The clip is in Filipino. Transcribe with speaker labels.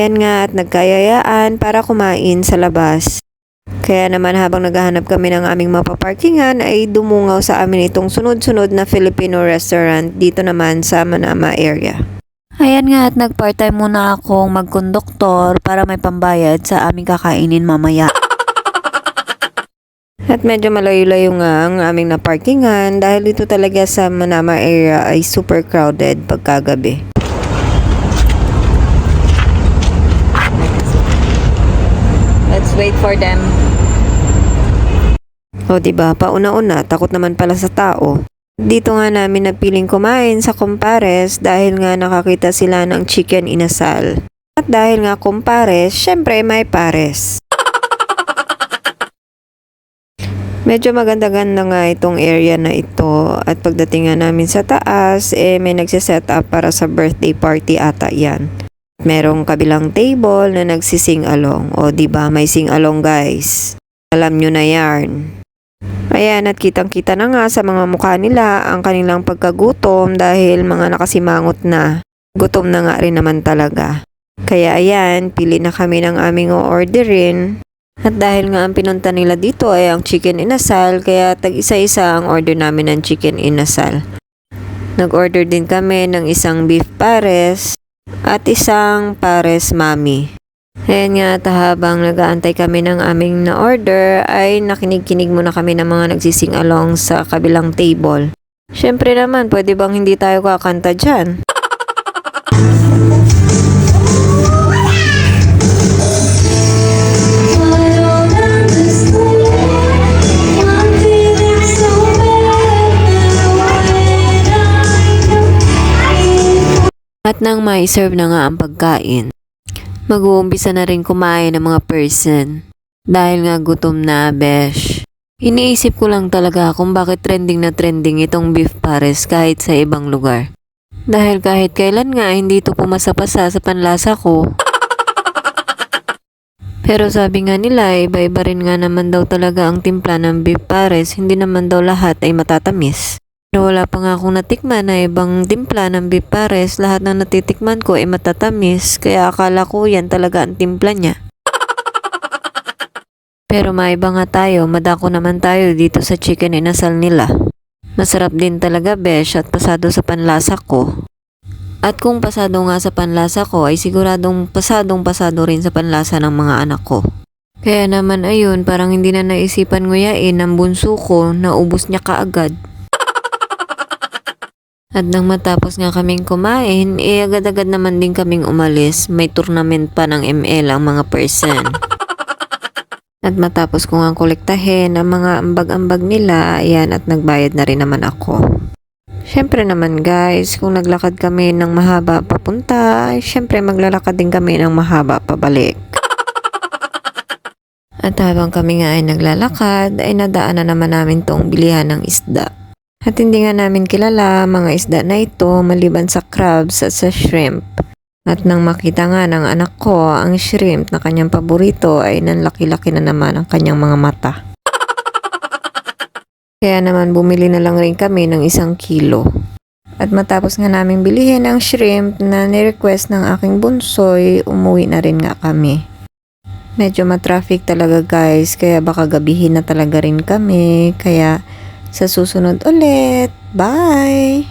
Speaker 1: Ayan nga at nagkayayaan para kumain sa labas. Kaya naman habang naghahanap kami ng aming mapaparkingan ay dumungaw sa amin itong sunod-sunod na Filipino restaurant dito naman sa Manama area. Ayan nga at nag-part-time muna akong magkonduktor para may pambayad sa aming kakainin mamaya. At medyo malayo-layo nga ang aming naparkingan dahil dito talaga sa Manama area ay super crowded pagkagabi. Let's wait for them. O diba, pauna-una, takot naman pala sa tao. Dito nga namin napiling kumain sa Compares dahil nga nakakita sila ng chicken inasal. At dahil nga Compares, syempre may pares. Medyo maganda-ganda nga itong area na ito at pagdating nga namin sa taas, may nagsiset up para sa birthday party ata yan. Merong kabilang table na nagsising along. O diba, may sing along guys. Alam nyo na yarn. Ayan at kitang-kita na nga sa mga mukha nila ang kanilang pagkagutom dahil mga nakasimangot na. Gutom na nga rin naman talaga. Kaya ayan, pili na kami ng aming o-orderin. At dahil nga ang pinunta nila dito ay ang chicken inasal, kaya tag-isa-isa ang order namin ng chicken inasal. Nag-order din kami ng isang beef pares at isang pares mami. Ayan nga at habang nag-aantay kami ng aming na-order ay nakinig-kinig muna kami ng mga nagsising along sa kabilang table. Syempre naman, pwede bang hindi tayo kakanta dyan? At nang mai-serve na nga ang pagkain, mag-uumpisa na rin kumain ng mga person. Dahil nga gutom na, besh. Iniisip ko lang talaga kung bakit trending na trending itong beef pares kahit sa ibang lugar. Dahil kahit kailan nga hindi ito pumasa-pasa sa panlasa ko. Pero sabi nga nila, iba-iba rin nga naman daw talaga ang timpla ng beef pares, hindi naman daw lahat ay matatamis. Pero wala pa nga akong natikman na ibang timpla ng beef pares, lahat ng natitikman ko ay matatamis, kaya akala ko yan talaga ang timpla niya. Pero maiba nga tayo, madako naman tayo dito sa chicken inasal nila. Masarap din talaga besh at pasado sa panlasa ko. At kung pasado nga sa panlasa ko ay siguradong pasadong-pasado rin sa panlasa ng mga anak ko. Kaya naman ayun, parang hindi na naisipan nguyain ng bunso ko na ubos niya kaagad. At nang matapos nga kaming kumain, agad-agad naman din kaming umalis. May tournament pa ng ML ang mga person. At matapos ko nga kolektahin ang mga ambag-ambag nila, ayan at nagbayad na rin naman ako. Syempre naman guys, kung naglakad kami ng mahaba papunta, syempre maglalakad din kami ng mahaba pabalik. At habang kami nga ay naglalakad, ay nadaanan naman namin tong bilihan ng isda. At hindi nga namin kilala mga isda na ito maliban sa crabs at sa shrimp. At nang makita nga ng anak ko ang shrimp na kanyang paborito ay nanlaki-laki na naman ang kanyang mga mata. Kaya naman bumili na lang rin kami ng 1 kilo. At matapos nga namin bilihin ang shrimp na ni-request ng aking bunsoy, umuwi na rin nga kami. Medyo matraffic talaga guys, kaya baka gabihin na talaga rin kami. Kaya sa susunod ulit, bye!